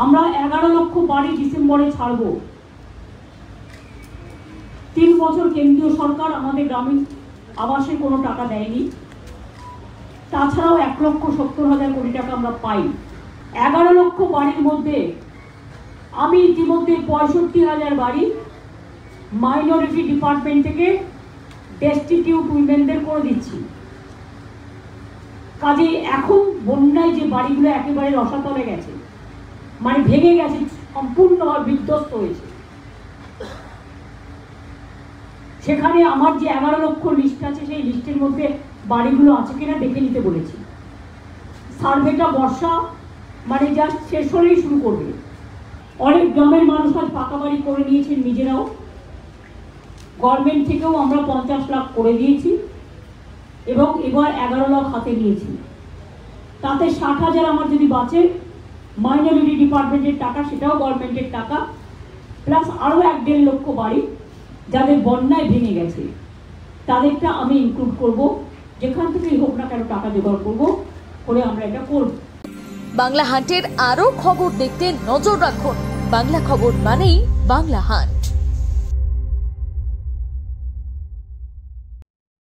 আমরা 11 লক্ষ বাড়ি ডিসেম্বরে ছাড়ব। 3 বছর কেন্দ্রীয় সরকার আমাদের গ্রামীণ আবাসে কোনো টাকা দেয়নি। তাছাড়াও 1,70,000 কোটি টাকা আমরা পাই। 11 লক্ষ বাড়ির মধ্যে আমি ইতিমধ্যে 65,000 বাড়ি মাইনরিটি ডিপার্টমেন্ট থেকে ডেস্টিটিউট উইমেনদের করে দিচ্ছি। কাজে এখন বন্যায় যে বাড়িগুলো একেবারে রসাতলে গেছে, মানে ভেঙে গেছে, সম্পূর্ণভাবে বিধ্বস্ত হয়েছে, সেখানে আমার যে 11 লক্ষ লিস্ট আছে সেই লিস্টের মধ্যে বাড়িগুলো আছে কিনা দেখে নিতে বলেছি। সার্ভেটা বর্ষা মানে জাস্ট শেষ হলেই শুরু করবে। অনেক গ্রামের মানুষ আজ পাকা বাড়ি করে নিয়েছেন নিজেরাও। গভর্নমেন্ট থেকেও আমরা 50 লাখ করে দিয়েছি এবং এবার 11 লাখ হাতে নিয়েছি। তাতে 60,000 আমার যদি বাঁচে, মাইনরিটি ডিপার্টমেন্টের টাকা, সেটাও গভর্নমেন্টের টাকা, প্লাস আরও 1-1.5 লক্ষ বাড়ি যাদের বন্যায় ভেঙে গেছে, তাদেরটা আমি ইনক্লুড করব। যেখান থেকেই হোক না কেন টাকা জোগাড় করবো, করে আমরা এটা করব। বাংলা হান্টের আরও খবর দেখতে নজর রাখুন। বাংলা খবর মানেই বাংলা হান্ট।